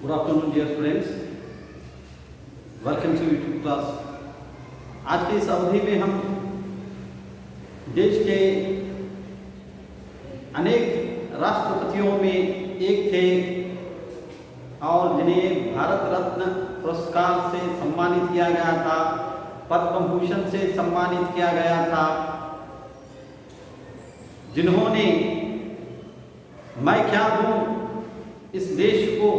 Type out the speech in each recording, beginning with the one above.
Good afternoon, dear students. Welcome to YouTube class. आज के इस अवधि में हम देश के अनेक राष्ट्रपतियों में एक थे और जिन्हें भारत रत्न पुरस्कार से सम्मानित किया गया था, पद्म भूषण से सम्मानित किया गया था, जिन्होंने मैं क्या दूं इस देश को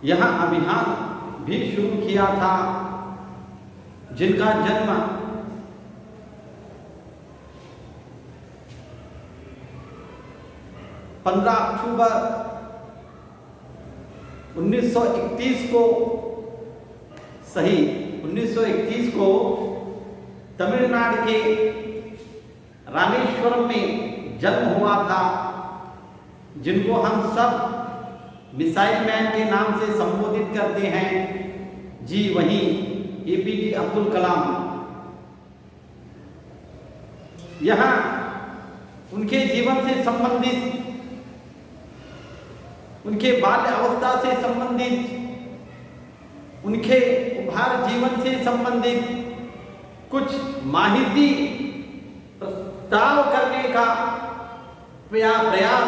यहाँ अभियान भी शुरू किया था, जिनका जन्म 15 अक्टूबर 1931 को 1931 को तमिलनाडु के रामेश्वरम में जन्म हुआ था, जिनको हम सब मिसाइल मैन के नाम से संबोधित करते हैं। जी वही एपीजे अब्दुल कलाम। यहाँ उनके जीवन से संबंधित, उनके बाल्य अवस्था से संबंधित, उनके उभार जीवन से संबंधित कुछ माहिती प्रस्ताव करने का प्रयास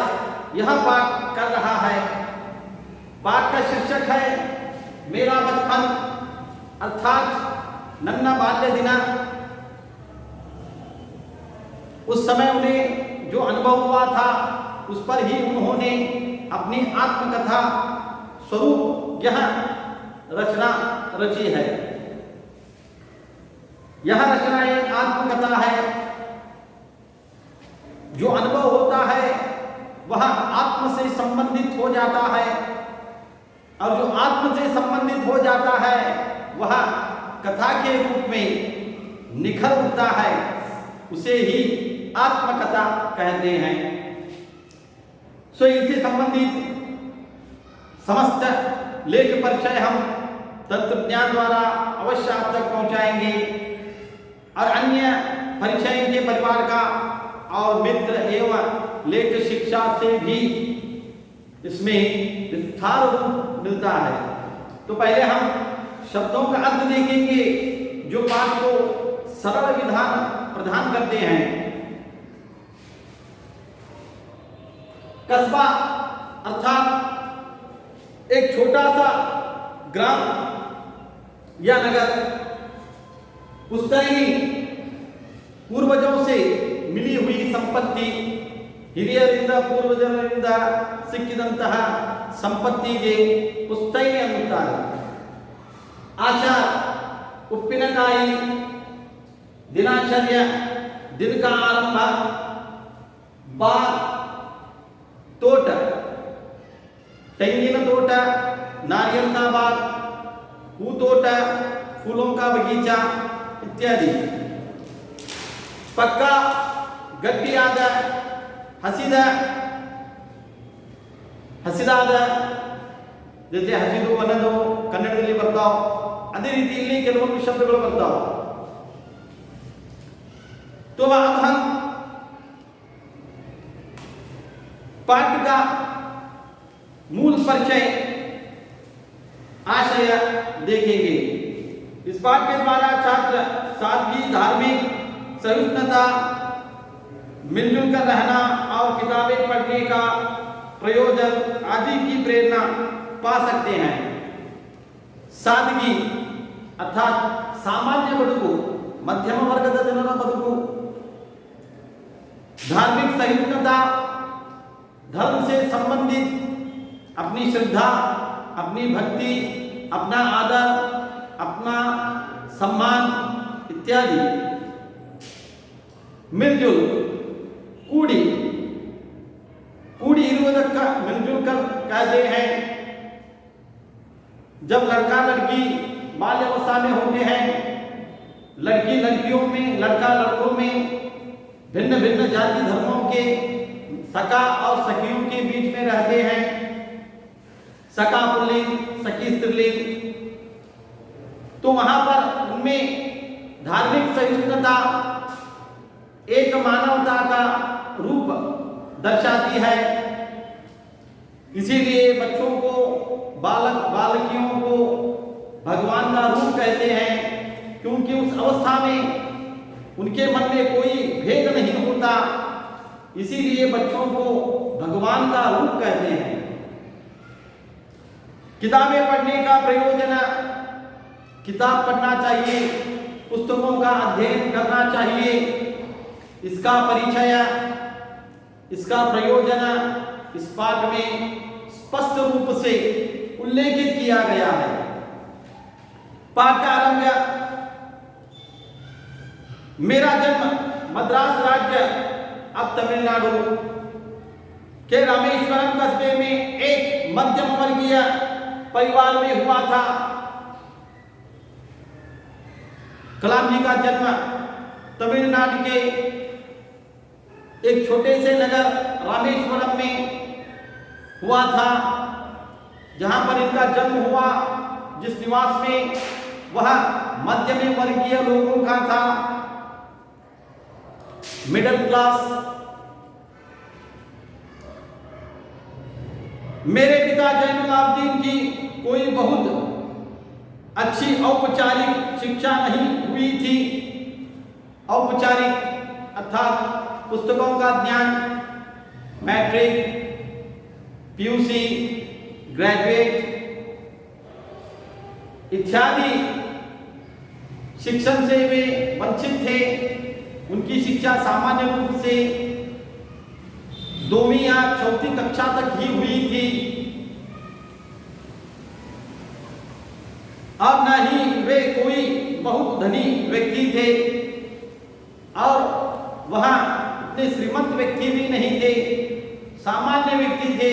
यह पाठ कर रहा है। पाठ का शीर्षक है मेरा बचपन, अर्थात नन्ना बाल्य दिना। उस समय उन्हें जो अनुभव हुआ था उस पर ही उन्होंने अपनी आत्मकथा स्वरूप यह रचना रची है। यह रचना एक आत्मकथा है। जो अनुभव होता है वह आत्म से संबंधित हो जाता है, और जो आत्म से संबंधित हो जाता है वह कथा के रूप में निखर उठता है, उसे ही आत्मकथा कहते हैं। सो इनसे संबंधित समस्त लेख परिचय हम तत्वज्ञान द्वारा अवश्य आप तक पहुंचाएंगे, और अन्य परिचय के परिवार का और मित्र एवं लेख शिक्षा से भी इसमें विस्तार रूप मिलता है। तो पहले हम शब्दों का अर्थ देखेंगे जो पाठ को सरल विधान प्रदान करते हैं। कस्बा अर्थात एक छोटा सा ग्राम या नगर। पुश्तैनी पूर्वजों से मिली हुई संपत्ति, ಹಿರಿಯರಿಂದ ಪೂರ್ವಜರಿಂದ ಸಿಕ್ಕಿದಂತಹ ಸಂಪತ್ತಿಗೆ ಪುಸ್ತೈನಿ ಅನ್ನುತ್ತಾರೆ। ಆಚಾರ ಉಪ್ಪಿನಕಾಯಿ, ದಿನಾಚರ್ಯ, दिन का आरंभ, बाग तोट, ತೆಂಗಿನ ತೋಟ, नारियल का बाग, हूतोट, फूलों का बगीचा इत्यादि। पक्का ಗಟ್ಟಿಯಾದ ಹಸಿದಾದ ಜೊತೆ ಹಸಿದು ಅನ್ನೋದು ಕನ್ನಡದಲ್ಲಿ ಬರ್ತಾವ, ಅದೇ ರೀತಿ ಇಲ್ಲಿ ಕೆಲವೊಂದು ಶಬ್ದಗಳು ಬರ್ತಾವ। तो अब हम पाठ का मूल परिचय आशय देखेंगे। इस पाठ के द्वारा छात्र सादगी, धार्मिक सहिष्णुता, मिलजुल कर रहना और किताबें पढ़ने का प्रयोजन आदि की प्रेरणा पा सकते हैं। सादगी अर्थात सामान्य बदुकु, मध्यम वर्गद जनರ बदुकु। धार्मिक सहिष्णुता, धर्म से संबंधित अपनी श्रद्धा, अपनी भक्ति, अपना आदर, अपना सम्मान इत्यादि। मिलजुल कूड़ी, कूड़ी इरुವುದಕ್ಕೆ मिलजुल कर कहते हैं। जब लड़का लड़की बाल्यावस्था में होते हैं, लड़की लड़कियों में, लड़का लड़कों में, भिन्न भिन्न जाति धर्मों के सका और सखियों के बीच में रहते हैं। सका पुल्लिंग, सखी स्त्रीलिंग। तो वहां पर उनमें धार्मिक सहिष्णुता एक मानवता का रूप दर्शाती है। इसीलिए बच्चों को बालक बालकियों को भगवान का रूप कहते हैं, क्योंकि उस अवस्था में उनके मन में कोई भेद नहीं होता, इसीलिए बच्चों को भगवान का रूप कहते हैं। किताबें पढ़ने का प्रयोजन, किताब पढ़ना चाहिए, पुस्तकों का अध्ययन करना चाहिए, इसका परिचय, इसका प्रयोजन इस पाठ में स्पष्ट रूप से उल्लेखित किया गया है। पाठ का आरंभ, मेरा जन्म मद्रास राज्य अब तमिलनाडु के रामेश्वरम कस्बे में एक मध्यम वर्गीय परिवार में हुआ था। कलाम जी का जन्म तमिलनाडु के एक छोटे से नगर रामेश्वरम में हुआ था, जहां पर इनका जन्म हुआ। जिस निवास में वह मध्यम वर्गीय लोगों का था, मिडिल क्लास। मेरे पिता जैनुलाब्दीन की कोई बहुत अच्छी औपचारिक शिक्षा नहीं हुई थी। औपचारिक अर्थात पुस्तकों का ज्ञान, मैट्रिक, पीयूसी, ग्रेजुएट इत्यादि शिक्षण से वे वंचित थे। उनकी शिक्षा सामान्य रूप से 2वीं या 4वीं कक्षा तक ही हुई थी, और न ही वे कोई बहुत धनी व्यक्ति थे, और वह इतने श्रीमंत व्यक्ति भी नहीं थे, सामान्य व्यक्ति थे।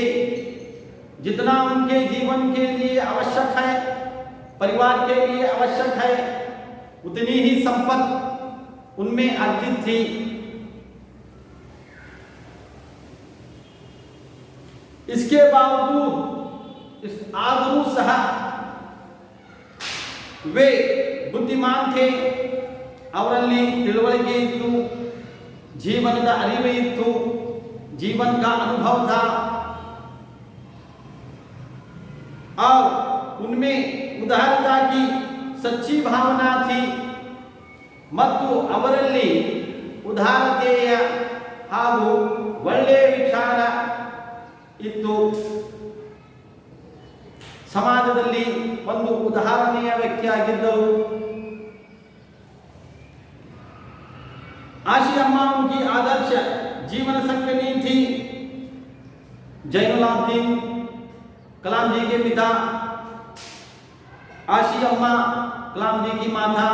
जितना उनके जीवन के लिए आवश्यक है, परिवार के लिए आवश्यक है, उतनी ही संपत्ति उनमें अर्जित थी। इसके बावजूद इस आदरू सह वे बुद्धिमान थे, ಅವರಲ್ಲಿ ತಿಳುವಳಿಕೆ ಇತ್ತು, ಜೀವನದ ಅರಿವು ಇತ್ತು, जीवन का अनुभव था, और उनमें उदारता की सच्ची भावना थी। ಮತ್ತು ಅವರಲ್ಲಿ ಉದಾರತೆಯ ಹಾಗೂ ಒಳ್ಳೆಯ ವಿಚಾರ ಇತ್ತು। ಸಮಾಜದಲ್ಲಿ ಒಂದು ಉದಾಹರಣೆಯ ವ್ಯಕ್ತಿಯಾಗಿದ್ದರು। आशी अम्मा उनकी आदर्श जीवन संगिनी थी। जैनुलाब्दीन कलाम जी के पिता, आशी अम्मा कलाम जी की माता।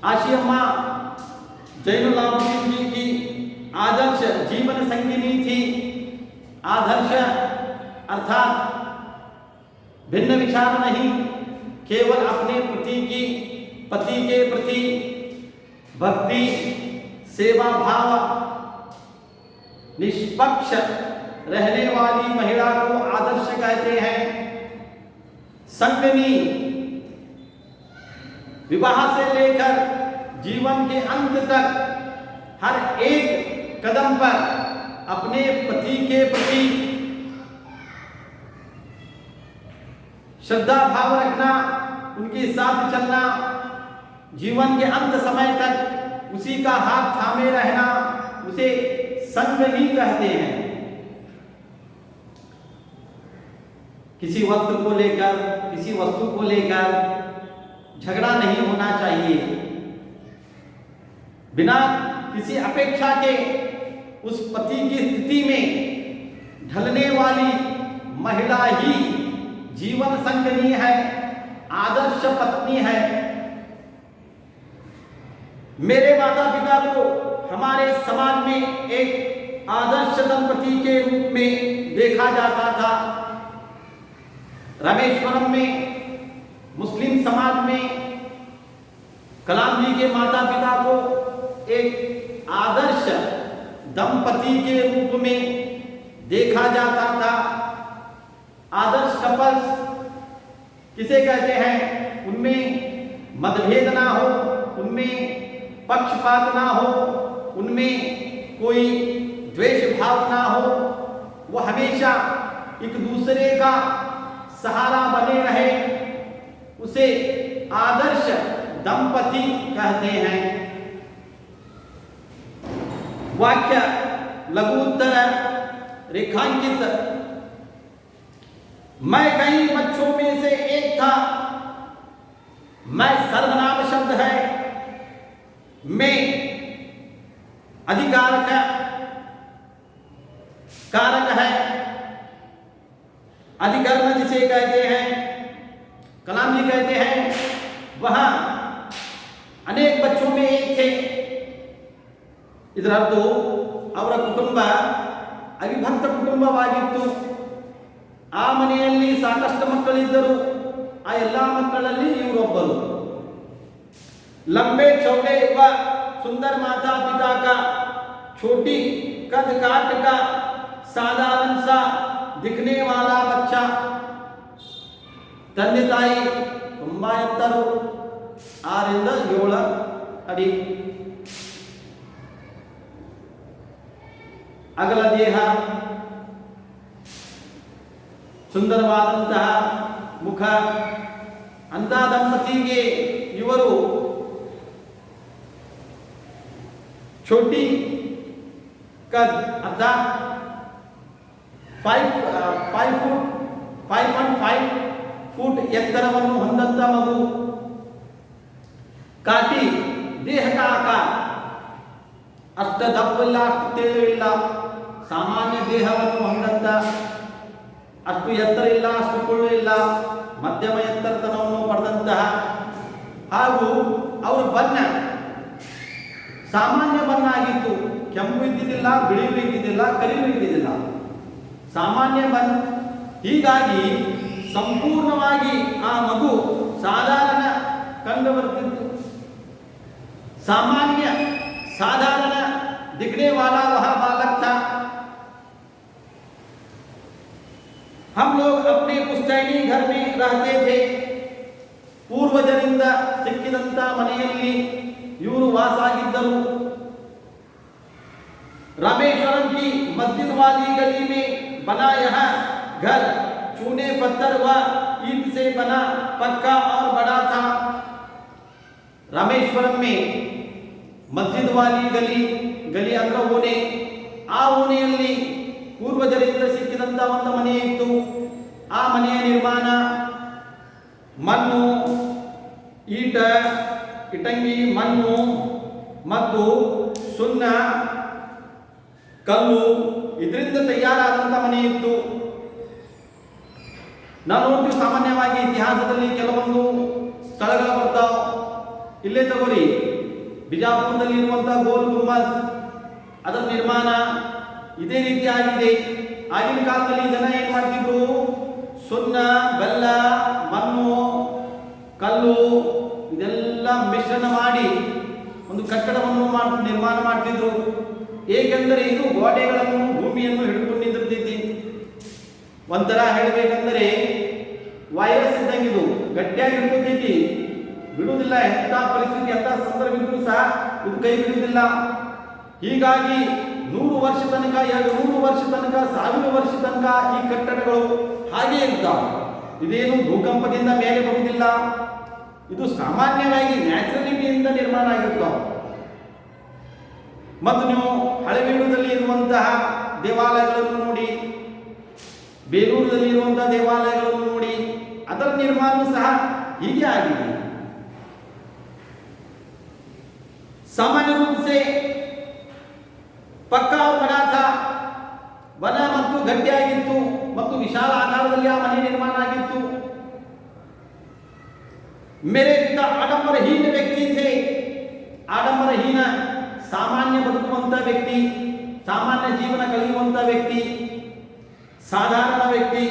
आशी अम्मा जैनुलाब्दीन जी की आदर्श जीवन संगिनी थी। आदर्श अर्थात भिन्न विचार नहीं, केवल अपने पति के प्रति भक्ति, सेवा भाव, निष्पक्ष रहने वाली महिला को आदर्श कहते हैं। संगनी विवाह से लेकर जीवन के अंत तक हर एक कदम पर अपने पति के प्रति श्रद्धा भाव रखना, उनके साथ चलना, जीवन के अंत समय तक उसी का हाथ थामे रहना, उसे संगनी कहते हैं। किसी वस्तु को लेकर, किसी वस्तु को लेकर झगड़ा नहीं होना चाहिए। बिना किसी अपेक्षा के उस पति की स्थिति में ढलने वाली महिला ही जीवन संगनी है, आदर्श पत्नी है। मेरे माता पिता को हमारे समाज में एक आदर्श दंपति के रूप में देखा जाता था। रामेश्वरम में मुस्लिम समाज में कलाम जी के माता पिता को एक आदर्श दंपति के रूप में देखा जाता था। आदर्श कपल्स किसे कहते हैं? उनमें मतभेद ना हो, उनमें पक्षपात ना हो, उनमें कोई द्वेष भाव ना हो, वो हमेशा एक दूसरे का सहारा बने रहे, उसे आदर्श दंपति कहते हैं। वाक्य लघु उत्तर रेखांकित। मैं कई बच्चों में से एक था। मैं सर्वनाम शब्द है। मैं अधिकारक कारक है। अधिकरण जिसे कहते हैं, कलाम जी कहते हैं वह अनेक बच्चों में एक थे। ಇದರ ಅರ್ಥ ಅವರ ಕುಟುಂಬ ಅವಿಭಕ್ತ ಕುಟುಂಬವಾಗಿತ್ತು. ಆ ಮನೆಯಲ್ಲಿ ಸಾಕಷ್ಟು ಮಕ್ಕಳಿದ್ದರು. ಆ ಎಲ್ಲ ಮಕ್ಕಳಲ್ಲಿ ಇವರೊಬ್ಬರು. लंबे चौड़े व सुंदर माता पिता का, छोटी कद काट का साधारण सा दिखने वाला बच्चा. ತಂದೆ ತಾಯಿ ತುಂಬಾ ಎತ್ತರು, 6 ರಿಂದ 7 ಅಡಿ. ಅಗಲ ದೇಹ, ಸುಂದರವಾದಂತಹ ಮುಖ. ಅಂತ ದಂಪತಿಗೆ ಇವರು छोटी कद अर्थात 5.5 फुट ಎತ್ತರವನ್ನು ಹೊಂದಂತ ಮಗು. ಕಾಟಿ ದೇಹದ ಆಕಾರ, ಅಷ್ಟ ದಪ್ಪವಿಲ್ಲ ಅಷ್ಟು ತೆಳ್ಳವಿಲ್ಲ, ಸಾಮಾನ್ಯ ದೇಹವನ್ನು ಹೊಂದಂತ, ಅಷ್ಟು ಎತ್ತರ ಇಲ್ಲ ಅಷ್ಟು ಕುಳ್ಳು ಇಲ್ಲ, ಮಧ್ಯಮ ಎತ್ತರತನವನ್ನು ಪಡೆದಂತಹ. ಹಾಗೂ ಅವರ ಬಣ್ಣ ಸಾಮಾನ್ಯ ಬಣ್ಣ ಆಗಿತ್ತು. ಕೆಂಪು ಇದ್ದಿದ್ದಿಲ್ಲ, ಬಿಳಿಯೂ ಇದ್ದಿದ್ದಿಲ್ಲ, ಕರಿಯೂ ಇದ್ದಿದ್ದಿಲ್ಲ, ಸಾಮಾನ್ಯ ಬಣ್ಣ. ಹೀಗಾಗಿ ಸಂಪೂರ್ಣವಾಗಿ ಆ ಮಗು ಸಾಧಾರಣ ಕಂಡು ಬರ್ತಿತ್ತು. सामान्य साधारण दिखने वाला वह बालक था. हम लोग अपने पुश्तैनी घर में रहते थे. पूर्वजरिंद सिक्किದಂತ ಮನೆಯಲ್ಲಿ ಇವರು ವಾಸಾಗಿದ್ದರು. रामेश्वरम की मस्जिद वाली गली में बना यह घर चूने पत्थर व ईंट से बना, पक्का और बड़ा था. रामेश्वरम में मस्जिद वाली गली ಅಂದ್ರೆ ಓಣೆ. ಆ ಓಣೆಯಲ್ಲಿ ಪೂರ್ವಜರಿಂದ ಸಿಕ್ಕಿದಂತ ಒಂದು ಮನೆ ಇತ್ತು. ಆ ಮನೆಯ ನಿರ್ಮಾಣ ಮಣ್ಣು, ಇಟಂಗಿ, ಮಣ್ಣು ಮತ್ತು ಸುಣ್ಣ, ಕಲ್ಲು ಇದರಿಂದ ತಯಾರಾದಂತ ಮನೆ ಇತ್ತು. ನಾವು ನೋಡ್ತೀವಿ ಸಾಮಾನ್ಯವಾಗಿ ಇತಿಹಾಸದಲ್ಲಿ ಕೆಲವೊಂದು ಸ್ಥಳಗಳು ಬರ್ತಾವ. ಇಲ್ಲೇ ತಗೋರಿ, ಬಿಜಾಪುರದಲ್ಲಿ ಇರುವಂತಹ ಗೋಲ್ ಗುಂಬಜ್, ಅದರ ನಿರ್ಮಾಣ ಇದೇ ರೀತಿ ಆಗಿದೆ. ಆಗಿನ ಕಾಲದಲ್ಲಿ ಜನ ಏನ್ ಮಾಡ್ತಿದ್ರು, ಸುಣ್ಣ, ಬೆಲ್ಲ, ಮಣ್ಣು, ಕಲ್ಲು ಇದೆಲ್ಲ ಮಿಶ್ರಣ ಮಾಡಿ ಒಂದು ಕಟ್ಟಡವನ್ನು ನಿರ್ಮಾಣ ಮಾಡ್ತಿದ್ರು. ಏಕೆಂದರೆ ಇದು ಗೋಡೆಗಳನ್ನು, ಭೂಮಿಯನ್ನು ಹಿಡ್ಕೊಂಡು ನಿಂತಿರ್ತೈತಿ. ಒಂಥರ ಹೇಳಬೇಕಂದ್ರೆ ವೈರಸ್ ಇದ್ದಂಗಿದು, ಗಟ್ಟಿಯಾಗಿ ಹಿಡ್ಕೊತೈತಿ, ಬಿಡುವುದಿಲ್ಲ. ಎಂಥ ಪರಿಸ್ಥಿತಿ, ಎಂಥ ಸಂದರ್ಭ ಇದ್ರೂ ಸಹ ಇದು ಕೈ ಬಿಡುವುದಿಲ್ಲ. ಹೀಗಾಗಿ 100 ವರ್ಷ ತನಕ, 200 ವರ್ಷ ತನಕ, 1000 ವರ್ಷ ತನಕ ಈ ಕಟ್ಟಡಗಳು ಹಾಗೆ ಇರ್ತಾವೆ. ಇದೇನು ಭೂಕಂಪದಿಂದ ಮೇಲೆ ಬರುವುದಿಲ್ಲ. ಇದು ಸಾಮಾನ್ಯವಾಗಿ ನ್ಯಾಚುರಲಿಟಿಯಿಂದ ನಿರ್ಮಾಣ ಆಗಿರ್ತಾವೆ. ಮತ್ತು ನೀವು ಹಳೆಬೀಡುದಲ್ಲಿ ಇರುವಂತಹ ದೇವಾಲಯಗಳನ್ನು ನೋಡಿ, ಬೇಲೂರಿನಲ್ಲಿ ಇರುವಂತಹ ದೇವಾಲಯಗಳನ್ನು ನೋಡಿ, ಅದರ ನಿರ್ಮಾಣ ಸಹ ಹೀಗೆ ಆಗಿದೆ. सामान्य रूप से पक्का और बड़ा था. ವನ ಮತ್ತು ಗಟ್ಟಿಯಾಗಿತ್ತು ಮತ್ತು ವಿಶಾಲ ಆಕಾರದಲ್ಲಿ ಆ ಮನೆ ನಿರ್ಮಾಣ ಆಗಿತ್ತು. मेरे पिता आडंबरहीन व्यक्ति थे. ಆಡಂಬರಹೀನ, ಸಾಮಾನ್ಯ ಬದುಕುವಂತ ವ್ಯಕ್ತಿ, ಸಾಮಾನ್ಯ ಜೀವನ ಕಳೆಯುವಂತ ವ್ಯಕ್ತಿ, ಸಾಧಾರಣ ವ್ಯಕ್ತಿ,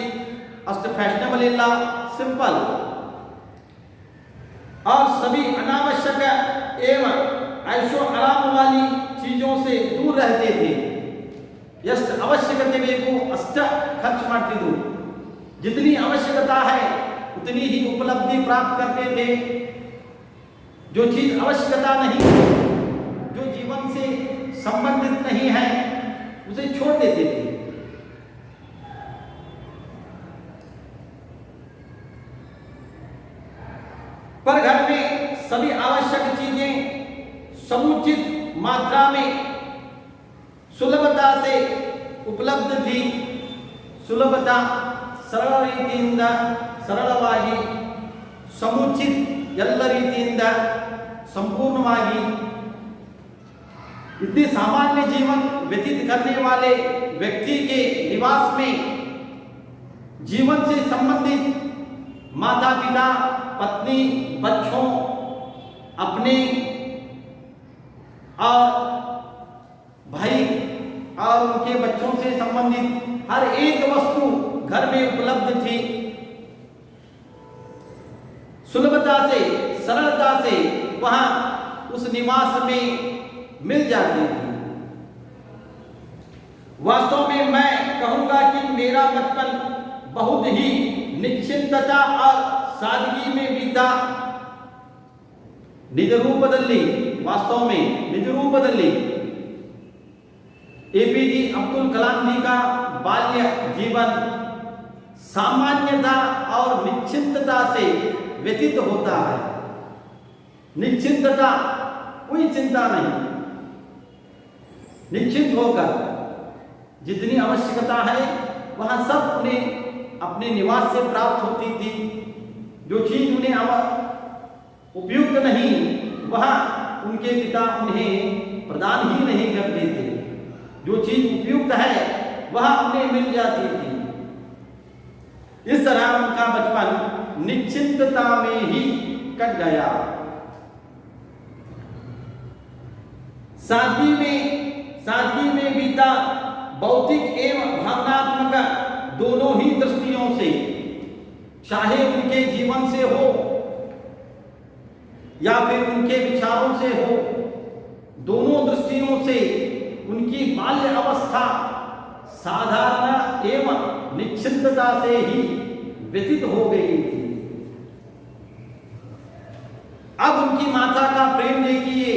ಅಷ್ಟು ಫ್ಯಾಷನಬಲ್ ಇಲ್ಲ, सिंपल. और सभी अनावश्यक एवं ऐशो आराम वाली चीजों से दूर रहते थे. ಎಷ್ಟು ಅವಶ್ಯಕತೆ ಬೇಕು ಅಷ್ಟ ಖರ್ಚು ಮಾಡ್ತಿದ್ರು. जितनी आवश्यकता है उतनी ही उपलब्धि प्राप्त करते थे. जो चीज आवश्यकता नहीं, जो जीवन से संबंधित नहीं है, उसे छोड़ देते थे. सभी आवश्यक चीजें समुचित मात्रा में सुलभता से उपलब्ध थी। ಸುಲಭತಾ ಸರಳ ರೀತಿಯಿಂದ ಸರಳವಾಗಿ समुचित ಎಲ್ಲ ರೀತಿಯಿಂದ संपूर्णವಾಗಿ इतनी सामान्य जीवन व्यतीत करने वाले व्यक्ति के निवास में जीवन से संबंधित माता पिता पत्नी बच्चों अपने और भाई और उनके बच्चों से संबंधित हर एक वस्तु घर में उपलब्ध थी। सुलभता से सरलता से वहां उस निवास में मिल जाती थी। वास्तव में मैं कहूंगा कि मेरा बचपन बहुत ही निश्चिंतता और सादगी में बीता। निज रूपदल्ली वास्तव में निज रूपदल्ली एपीजे अब्दुल कलाम जी का बाल्य जीवन सामान्यता और निश्चिंतता से व्यतीत होता है। निश्चिंतता कोई चिंता नहीं, निश्चिंत होकर जितनी आवश्यकता है वह सब उन्हें अपने निवास से प्राप्त होती थी। जो चीज उन्हें उपयुक्त नहीं वह उनके पिता उन्हें प्रदान ही नहीं करते थे। जो चीज उपयुक्त है वह उन्हें मिल जाती थी। इस तरह उनका बचपन निश्चिंतता में ही कट गया। सादगी में बीता। भौतिक एवं भावनात्मक दोनों ही दृष्टियों से, चाहे उनके जीवन से हो या फिर उनके विचारों से हो, दोनों दृष्टियों से उनकी बाल्य अवस्था साधारण एवं निश्चिंतता से ही व्यतीत हो गई थी। अब उनकी माता का प्रेम देखिए।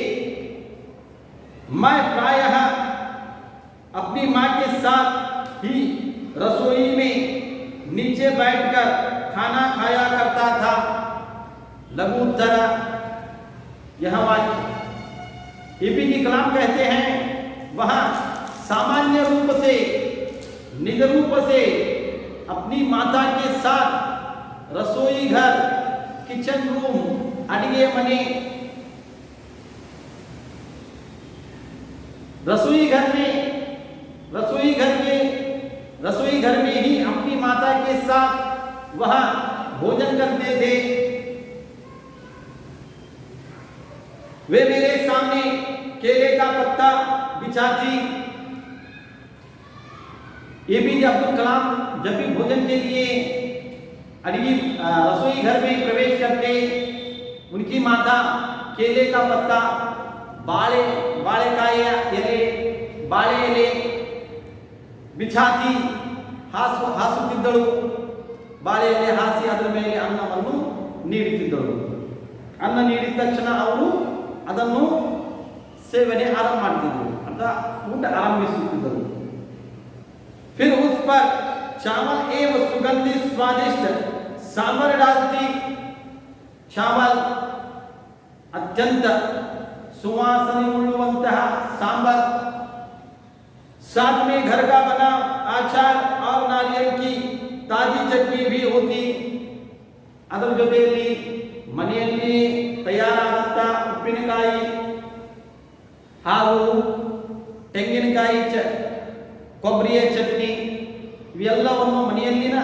मैं प्रायः अपनी मां के साथ ही रसोई में नीचे बैठकर खाना खाया करता था। लघु उत्तर यह वाक्य एपीजे कलाम कहते हैं वहां सामान्य रूप से निज रूप से अपनी माता के साथ रसोई घर किचन रूम अडिगे मने रसोई घर में ही अपनी माता के साथ वह भोजन करते थे। वे मेरे सामने केले का पत्ता बिछाती। एपीजे अब्दुल कलाम जब भी भोजन के लिए रसोई घर में प्रवेश करते, उनकी माता केले का पत्ता ಬಾಳೆಕಾಯಿಯ ಎಲೆ ಬಾಳೆ ಎಲೆ ಬಿಛಾತಿ ಹಾಸುತ್ತಿದ್ದಳು। ಬಾಳೆ ಎಲೆ ಹಾಸಿ ಅದರ ಮೇಲೆ ಅನ್ನವನ್ನು ನೀಡುತ್ತಿದ್ದಳು। ಅನ್ನ ನೀಡಿದ ತಕ್ಷಣ ಅವರು ಅದನ್ನು ಸೇವನೆ ಆರಂಭ ಮಾಡ್ತಿದ್ದರು ಅಂತ ಊಟ ಆರಂಭಿಸುತ್ತಿದ್ದರು। फिर उस पर चावल एवं सुगंधित स्वादिष्ट सांभर डालती। चावल अत्यंत सुवासने उल्लुवंतः सांभर, साथ में घर का बना आचार और नारियल की ताजी चटनी भी होती। ಅದರ ಜೊತೆಯಲ್ಲಿ ಮನೆಯಲ್ಲಿ ತಯಾರಾದಂತ ಉಪ್ಪಿನಕಾಯಿ ಹಾಗೂ ತೆಂಗಿನಕಾಯಿ ಕೊಬ್ಬರಿಯ ಚಟ್ನಿ ಇವೆಲ್ಲವನ್ನು ಮನೆಯಲ್ಲಿನ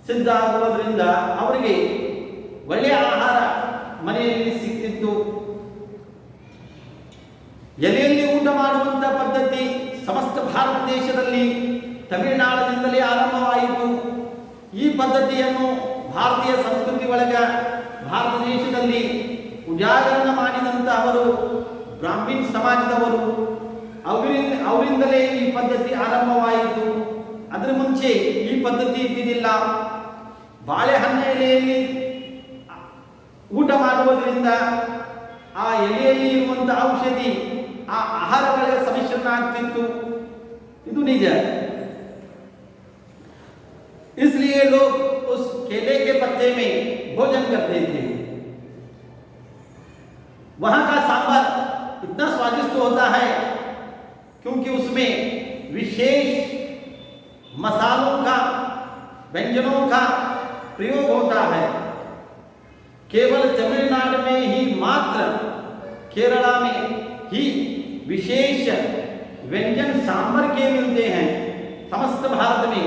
ಸಿದ್ಧ ಆಗುವುದರಿಂದ ಅವರಿಗೆ ಒಳ್ಳೆಯ ಆಹಾರ ಮನೆಯಲ್ಲಿ ಸಿಕ್ತಿತ್ತು। ಎಲೆಯಲ್ಲಿ ಊಟ ಮಾಡುವಂತ ಪದ್ಧತಿ ಸಮಸ್ತ ಭಾರತ ದೇಶದಲ್ಲಿ ತಮಿಳುನಾಡಿನಿಂದಲೇ ಆರಂಭವಾಯಿತು। ಈ ಪದ್ಧತಿಯನ್ನು ಭಾರತೀಯ ಸಂಸ್ಕೃತಿ ಒಳಗ ಭಾರತ ದೇಶದಲ್ಲಿ ಉಜಾಗರಣ ಮಾಡಿದಂತ ಅವರು ಬ್ರಾಹ್ಮಣ ಸಮಾಜದವರು, ಅವರಿಂದಲೇ ಈ ಪದ್ಧತಿ ಆರಂಭವಾಯಿತು। ಅದರ ಮುಂಚೆ ಈ ಪದ್ಧತಿ ಇದ್ದಿದ್ದಿಲ್ಲ। ಬಾಳೆಹಣ್ಣ ಎಲೆಯಲ್ಲಿ ಊಟ ಮಾಡುವುದರಿಂದ ಆ ಎಲೆಯಲ್ಲಿ ಇರುವಂತಹ ಔಷಧಿ ಆ ಆಹಾರಗಳಿಗೆ ಸಮಿಶ್ರಣ ಆಗ್ತಿತ್ತು, ಇದು ನಿಜ। इसलिए लोग उस केले के पत्ते में भोजन करते थे। वहां का सांभर इतना स्वादिष्ट होता है क्योंकि उसमें विशेष मसालों का, व्यंजनों का प्रयोग होता है। केवल तमिलनाडु में ही मात्र, केरला में ही विशेष व्यंजन सांभर के मिलते हैं। समस्त भारत में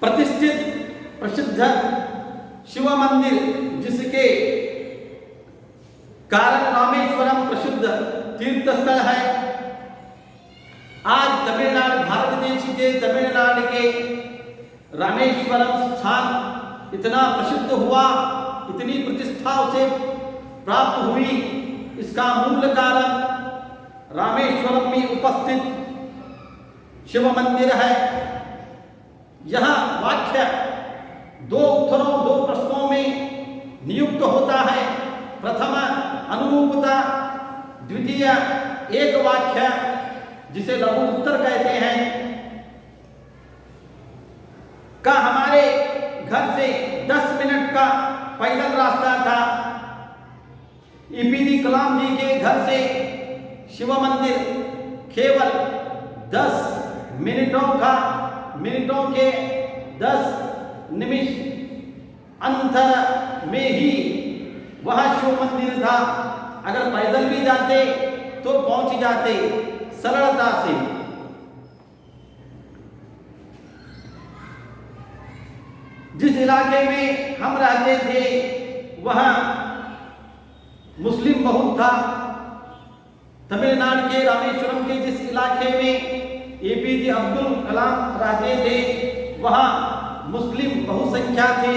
प्रतिष्ठित प्रसिद्ध शिव मंदिर, जिसके कारण रामेश्वरम प्रसिद्ध तीर्थ स्थल है। आज तमिलनाडु, भारत देश के तमिलनाडु के रामेश्वरम स्थान इतना प्रसिद्ध हुआ, इतनी प्रतिष्ठा उसे प्राप्त हुई, इसका मूल कारण रामेश्वरम में उपस्थित शिव मंदिर है। यहाँ वाक्य दो उत्तरों, दो प्रश्नों में नियुक्त होता है। प्रथम अनुरूपता, द्वितीय एक वाक्य, जिसे लघु उत्तर कहते हैं, का हमारे घर से 10 मिनट का पैदल रास्ता था। एपीजे कलाम जी के घर से शिव मंदिर केवल 10 मिनटों के 10 निमिष अंतर में ही वह शिव मंदिर था। अगर पैदल भी जाते तो पहुंच जाते सरलता से। जिस इलाके में हम रहते थे वह मुस्लिम बहुत था। तमिलनाडु के रामेश्वरम के जिस इलाके में एपीजे अब्दुल कलाम रहते थे वहां मुस्लिम बहुसंख्या थे,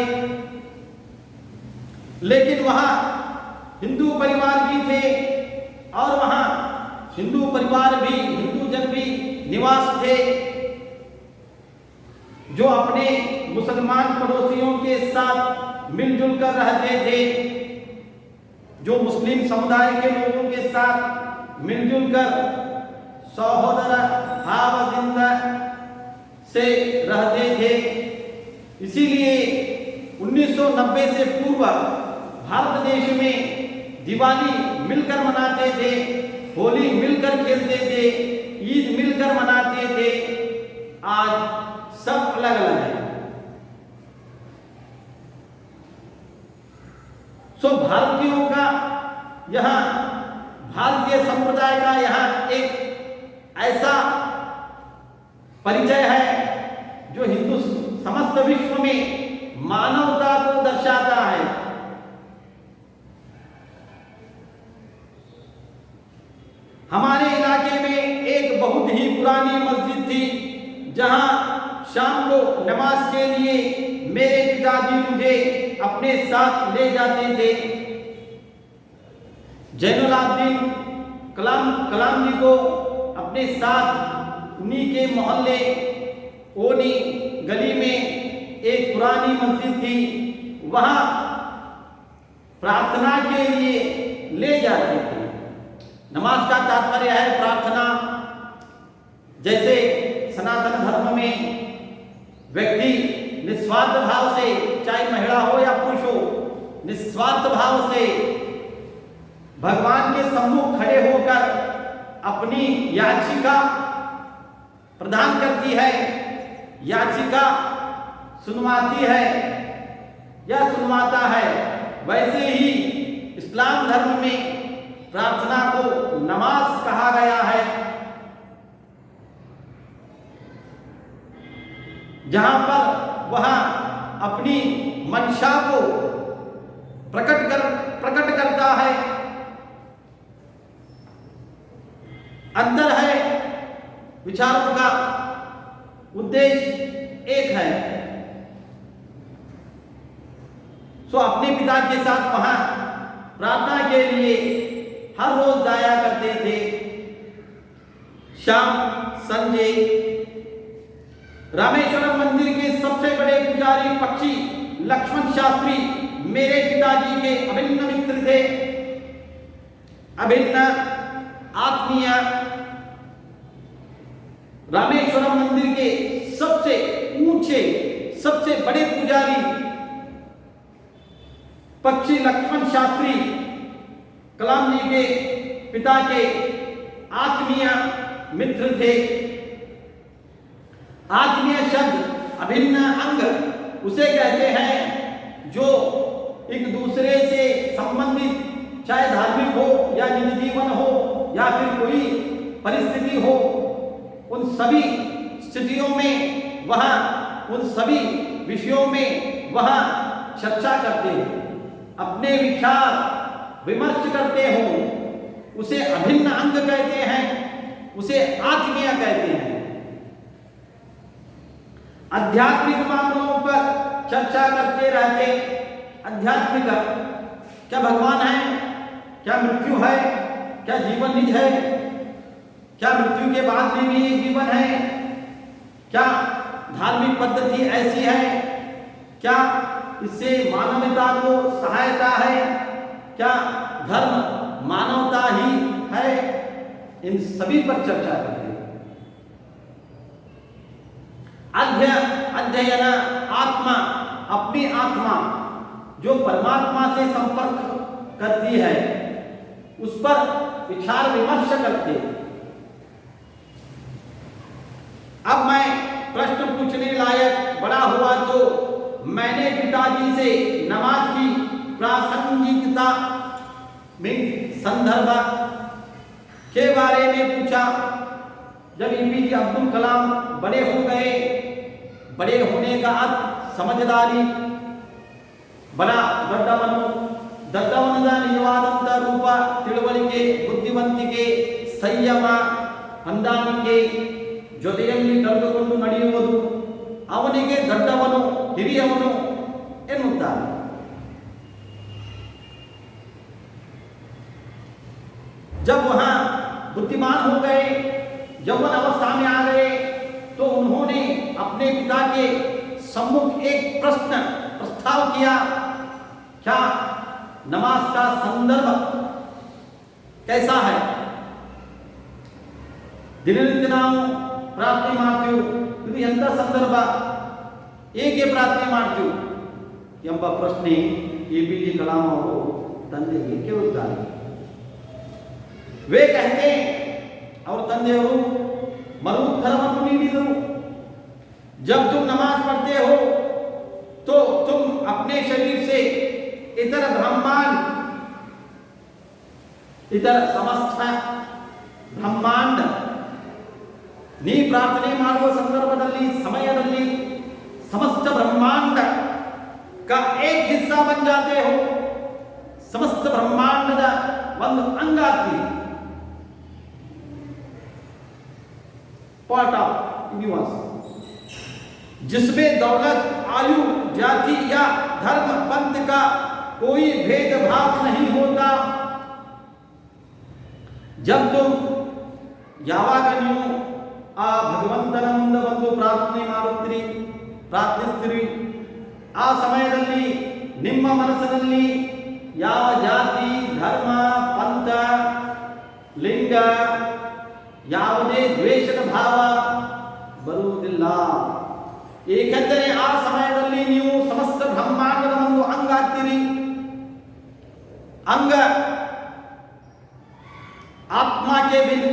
लेकिन वहां हिंदू परिवार भी थे और वहां हिंदू परिवार भी, हिंदू जन भी निवास थे, जो अपने मुसलमान पड़ोसियों के साथ मिलजुल कर रहते थे, जो मुस्लिम समुदाय के लोगों के साथ मिलजुल कर सहोदर भावबिंद से रहते थे। इसीलिए 1990 से पूर्व भारत देश में दिवाली मिलकर मनाते थे, होली मिलकर खेलते थे, ईद मिलकर मनाते थे। आज सब अलग अलग है। सो भारतीयों का यहाँ, भारतीय संप्रदाय का यहाँ एक ऐसा परिचय है जो हिंदू समस्त विश्व में मानवता को दर्शाता है। हमारे इलाके में एक बहुत ही पुरानी मस्जिद थी, जहां शाम को नमाज के लिए मेरे पिताजी मुझे अपने साथ ले जाते थे। जैनुलाब्दीन कलाम जी को अपने साथ उन्हीं के मोहल्ले ओनी गली में एक पुरानी मस्जिद थी, वहां प्रार्थना के लिए ले जाते थे। नमाज का तात्पर्य है प्रार्थना। जैसे सनातन धर्म में व्यक्ति निस्वार्थ भाव से, चाहे महिला हो या पुरुष हो, निस्वार्थ भाव से भगवान के सम्मुख खड़े होकर अपनी याचिका प्रदान करती है, याचिका सुनवाती है या सुनवाता है। वैसे ही इस्लाम धर्म में प्रार्थना को नमाज कहा गया है, जहां पर वह अपनी मंशा को प्रकट करता है। अंतर है, विचारों का उद्देश्य एक है। सो अपने पिता के साथ वहां प्रार्थना के लिए हर रोज जाया करते थे। शाम संजय रामेश्वरम मंदिर के सबसे बड़े पुजारी पक्षी लक्ष्मण शास्त्री मेरे पिताजी के अभिन्न मित्र थे, अभिन्न आत्मीय। रामेश्वरम मंदिर के सबसे ऊंचे, सबसे बड़े पुजारी पक्षी लक्ष्मण शास्त्री कलाम जी के पिता के आत्मीय मित्र थे। आत्मीय शब्द अभिन्न अंग उसे कहते हैं जो एक दूसरे से संबंधित, चाहे धार्मिक हो या निजी जीवन हो या फिर कोई परिस्थिति हो, उन सभी स्थितियों में वह उन सभी विषयों में वह चर्चा करते हो, अपने विचार विमर्श करते हो, उसे अभिन्न अंग कहते हैं, उसे आत्मीय कहते हैं। आध्यात्मिक मामलों पर चर्चा करते रहते। आध्यात्मिक, क्या भगवान है, क्या मृत्यु है, क्या जीवन निज है, क्या मृत्यु के बाद भी एक जीवन है, क्या धार्मिक पद्धति ऐसी है, क्या इससे मानवता को सहायता है, क्या धर्म मानवता ही है, इन सभी पर चर्चा करते हैं। अध्ययन आत्मा, अपनी आत्मा जो परमात्मा से संपर्क करती है उस पर विचार विमर्श करते। अब मैं प्रश्न पूछने लायक बड़ा हुआ तो मैंने पिताजी से नमाज की प्रासंगिकता में संदर्भ के बारे में पूछा। जब एपीजे अब्दुल कलाम बड़े हो गए, बड़े होने का अर्थ समझदारी, ಬಲ ದೊಡ್ಡವನು, ದೊಡ್ಡವನದ ನಿಜವಾದಂಥ ರೂಪ ತಿಳುವಳಿಕೆ, ಬುದ್ಧಿವಂತಿಕೆ, ಸಂಯಮ, ಹೊಂದಾಣಿಕೆ, ಜೊತೆಯಲ್ಲಿ ಕರೆದುಕೊಂಡು ನಡೆಯುವುದು, ಅವನಿಗೆ ದೊಡ್ಡವನು ಹಿರಿಯವನು ಎನ್ನುತ್ತಾರೆ. जब वहां बुद्धिमान हो गए, यौवन अवस्था में आ गए, तो उन्होंने अपने पिता के सम्मुख एक प्रश्न प्रस्ताव किया, क्या नमाज का संदर्भ कैसा है? ದಿನನಿತ್ಯ ನಾವು ಪ್ರಾರ್ಥನೆ ಮಾಡ್ತೀವಿ, ಇದು ಎಂಥ ಸಂದರ್ಭ, ಏಕೆ ಪ್ರಾರ್ಥನೆ ಮಾಡ್ತೀವಿ ಎಂಬ ಪ್ರಶ್ನೆ ಎಪಿಜೆ ಕಲಾಂ ಅವರು ತಂದೆಗೆ ಕೇಳುತ್ತಾರೆ. वे कहते और ತಂದೆಯವರು ಮರು ಉತ್ತರವನ್ನು ನೀಡಿದರು. जब तुम नमाज पढ़ते हो तो तुम अपने शरीर से इतर ब्रह्मांड, इतर समस्त ब्रह्मांड ನೀ ಪ್ರಾರ್ಥನೆ ಮಾಡುವ ಸಂದರ್ಭದಲ್ಲಿ ಸಮಯದಲ್ಲಿ समस्त ब्रह्मांड का एक हिस्सा बन जाते हो, समस्त ब्रह्मांडದ ಒಂದು ಅಂಗ ಆಗ್ತೀರಿ. पार्ट ऑफ यूनिवर्स, जिसमें दौलत, आयु, जाति या धर्म पंथ का कोई भेदभाव नहीं होता. जब तुम ಯಾವಾಗ ನೀವು ಆ ಭಗವಂತನ ಮುಂದೆ ಬಂದು ಪ್ರಾರ್ಥನೆ ಮಾಡುತ್ತೀರಿ, ಪ್ರಾರ್ಥಿಸ್ತೀರಿ, ಆ ಸಮಯದಲ್ಲಿ ನಿಮ್ಮ ಮನಸ್ಸಿನಲ್ಲಿ ಯಾವ ಜಾತಿ, ಧರ್ಮ, ಪಂಥ, ಲಿಂಗ, ಯಾವುದೇ ದ್ವೇಷದ ಭಾವ ಬರುವುದಿಲ್ಲ. ಏಕೆಂದರೆ ಆ ಸಮಯದಲ್ಲಿ ನೀವು ಸಮಸ್ತ ಬ್ರಹ್ಮಾಂಡದ ಒಂದು ಅಂಗ ಆಗ್ತೀರಿ. ಅಂಗ ಆತ್ಮಕ್ಕೆ ಬಿನ್,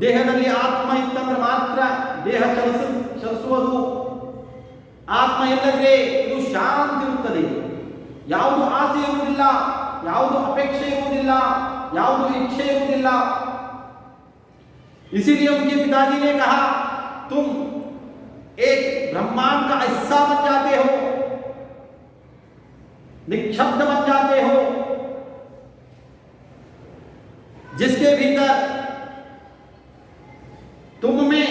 ದೇಹದಲ್ಲಿ ಆತ್ಮ ಇತ್ತಂದ್ರೆ ಮಾತ್ರ ದೇಹ ಚಲಿಸುವುದು. ಆತ್ಮ ಇಲ್ಲದ್ರೆ ಇದು ಶಾಂತಿ ಇರುತ್ತದೆ, ಯಾವುದು ಆಸೆ ಇರುವುದಿಲ್ಲ, ಯಾವುದು ಅಪೇಕ್ಷೆ ಇರುವುದಿಲ್ಲ, ಯಾವುದು ಇಚ್ಛೆ ಇರುವುದಿಲ್ಲ. इसीलिए उनके पिताजी ने कहा, तुम एक ब्रह्मांड का हिस्सा बन जाते हो, निःशब्द बन जाते हो, जिसके भीतर तुम में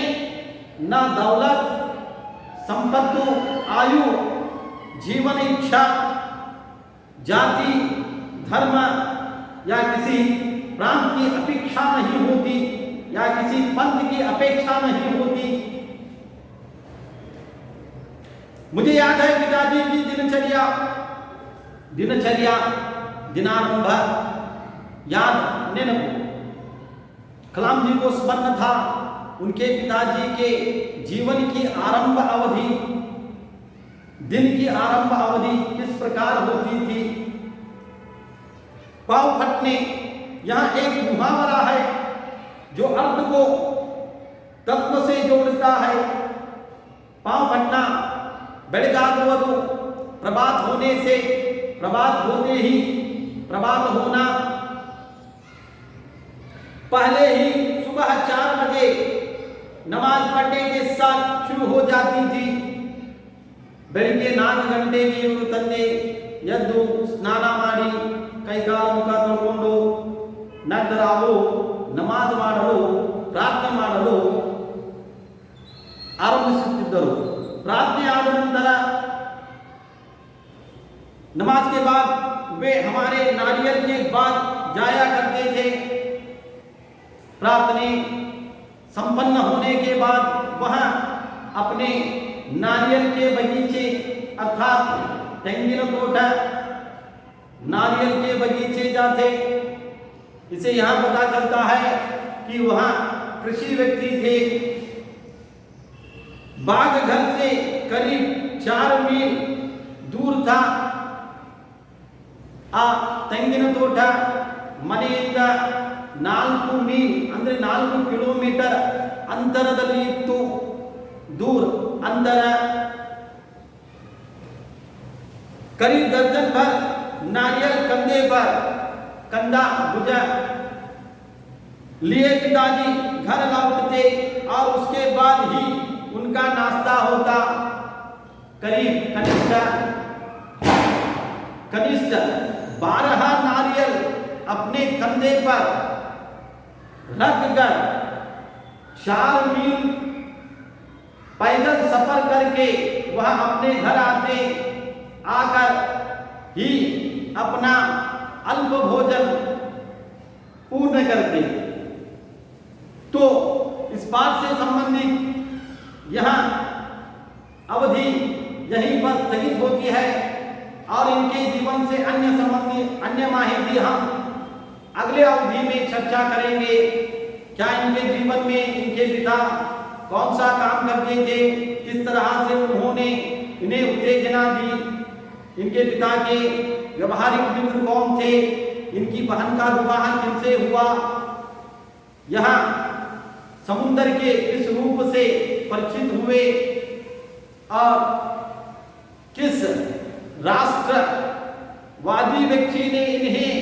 न दौलत, संपत्ति, आयु, जीवन इच्छा, जाति, धर्म या किसी प्रांत की अपेक्षा नहीं होती, या किसी पंथ की अपेक्षा नहीं होती. मुझे याद है पिताजी की दिनचर्या दिनारंभ याद नेनपु. कलाम जी को स्मरण था उनके पिताजी के जीवन की आरंभ अवधि. दिन की आरंभ अवधि किस प्रकार होती थी। पांव फटने, यहाँ एक मुहावरा है जो अर्थ को तत्व से जोड़ता है। पांव फटना, बेड़गागवधु, प्रभात होने से, प्रभात होते ही प्रभात होना। पहले ही सुबह 4 बजे नमाज पढ़ने के साथ शुरू हो जाती थी। ಬೆಳಿಗ್ಗೆ 4 ಗಂಟೆಗೆ ಇವರು ತಂದೆ ಎದ್ದು ಸ್ನಾನ ಮಾಡಿ ಕೈಕಾಲು ಮುಖ ತೊಳ್ಕೊಂಡು ನಂತರ ಅವರು ನಮಾಜ್ ಮಾಡಲು ಪ್ರಾರ್ಥನೆ ಮಾಡಲು ಆರಂಭಿಸುತ್ತಿದ್ದರು। प्रार्थना आद नंतर नमाज के बाद वे हमारे नारियल के बाद जाया करते थे। प्रार्थना संपन्न होने के बाद वह अपने नारियल के बगीचे अर्थात तेंगिन तोट नारियल के बगीचे जाते। इसे यहाँ पता चलता है कि वह कृषि व्यक्ति थे। बाग घर से करीब 4 मील दूर था। आ तेंगिन तोट ಮನೆಯಿಂದ 4 ಮೀಲ್ ಅಂದ್ರೆ 4 ಕಿಲೋಮೀಟರ್ ಅಂತರದಲ್ಲಿ ಇತ್ತು। दूर अंदर करीब दर्जन भर नारियल कंधे पर कंधा बुझा लिए पिताजी घर लौटते और उसके बाद ही उनका नाश्ता होता। करीब कनिष्ठ 12 नारियल अपने कंधे पर रखकर 4 मील पैदल सफर करके वह अपने घर आकर ही अपना अल्प भोजन पूर्ण करते। तो इस बात से संबंधित यह अवधि यहीं पर स्थगित होती है और इनके जीवन से अन्य माहिती हम अगले अवधि में चर्चा करेंगे। क्या इनके जीवन में इनके पिता कौन सा काम करते थे, किस तरह से उन्होंने इन्हें उत्तेजना दी, इनके पिता के व्यवहारिक मित्र कौन थे, इनकी बहन का विवाह किनसे हुआ, यह समुद्र के किस रूप से परिचित हुए और किस राष्ट्रवादी व्यक्ति ने इन्हें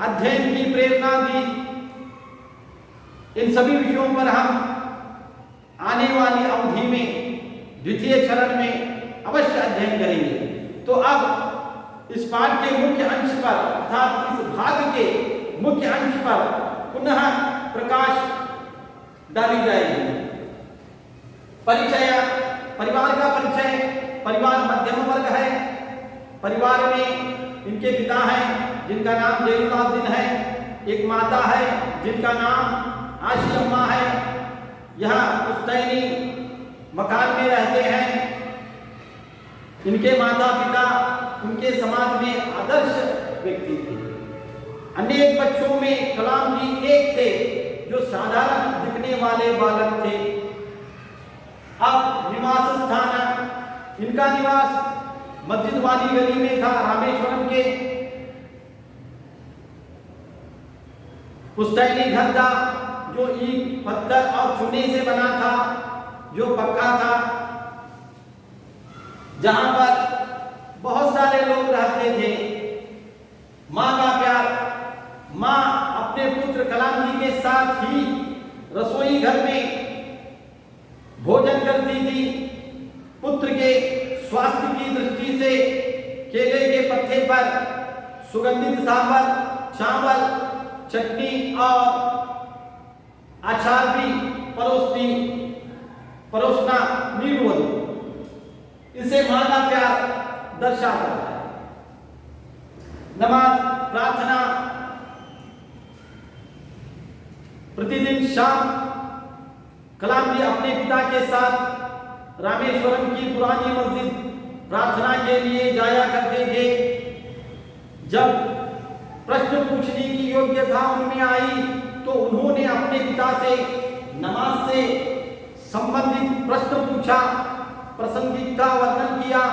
अध्ययन की प्रेरणा दी। इन सभी विषयों पर हम आने वाली अवधि में द्वितीय चरण में अवश्य अध्ययन करेंगे। तो अब इस पाठ के मुख्य अंश पर अर्थात इस भाग के मुख्य अंश पर पुनः प्रकाश डाली जाएगी। परिचय, परिवार का परिचय। परिवार मध्यम वर्ग है। परिवार में इनके पिता हैं जिनका नाम जैनुलाब्दीन है, एक माता है जिनका नाम आशी अम्मा है। यहाँ पुश्तैनी मकान में रहते हैं। इनके माता पिता उनके समाज में आदर्श व्यक्ति थे। अनेक बच्चों में कलाम जी एक थे जो साधारण दिखने वाले बालक थे। अब निवास स्थान, इनका निवास मस्जिद वाली गली में था, रामेश्वरम के। पुश्तैनी घर था जो ईंट, पत्थर और चूने से बना था, जो पक्का था, जहां पर बहुत सारे लोग रहते थे। माँ का प्यार, माँ अपने पुत्र कलाम जी के साथ ही रसोई घर में भोजन करती थी। पुत्र के स्वास्थ्य की दृष्टि से केले के पत्ते पर सुगंधित सांभर, चावल, चटनी और अचार भी परोसना नीलवधु। इसे मां का प्यार दर्शाता है। नमाज, प्रार्थना प्रतिदिन शाम कलाम जी अपने पिता के साथ रामेश्वरम की पुरानी मस्जिद प्रार्थना के लिए जाया करते थे। जब प्रश्न पूछने की योग्यता उनमें आई तो उन्होंने अपने पिता से नमाज से संबंधित प्रश्न पूछा, प्रासंगिक का वर्णन किया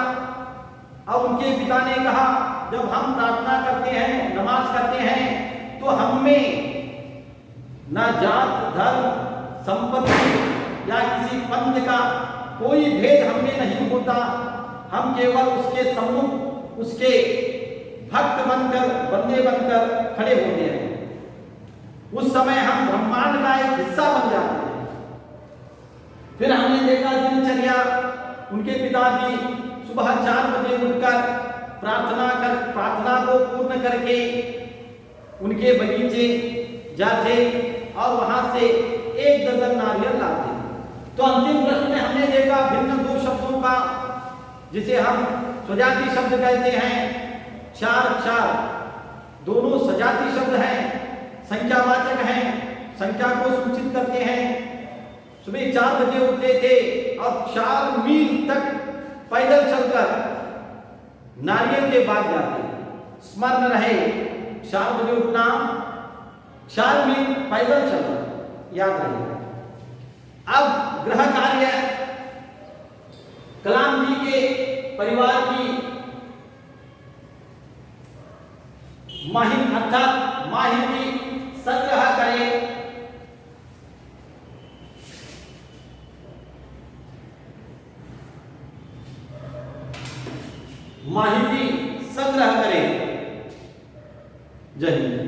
और उनके पिता ने कहा, जब हम प्रार्थना करते हैं, नमाज करते हैं, तो हम में ना जात, धर्म, संपत्ति या किसी पंथ का कोई भेद हम में नहीं होता। हम केवल उसके सम्मुख उसके भक्त बनकर, बंदे बनकर खड़े होते हैं। उस समय हम ब्रह्मांड का एक हिस्सा बन जाते हैं। फिर हमने देखा दिनचर्या, उनके पिता भी सुबह 4 बजे उठकर प्रार्थना को पूर्ण करके उनके बगीचे जाते और वहां से 1 दर्जन नारियल लाते। तो अंतिम प्रश्न में हमने देखा भिन्न 2 शब्दों का, जिसे हम स्वजाति शब्द कहते हैं। 4 दोनों सजाति शब्द हैं, संख्यावाचक हैं, संख्या को सूचित करते हैं। सुबह 4 बजे उठते थे और 4 मील तक पैदल चलकर नारियल के बाद जाते। स्मरण रहे, 4 बजे उठना, 4 मील पैदल चलना, याद रहे। अब गृह कार्य, कलाम जी के परिवार की माहिती संग्रह करें। माहिती संग्रह करें। जय हिंद।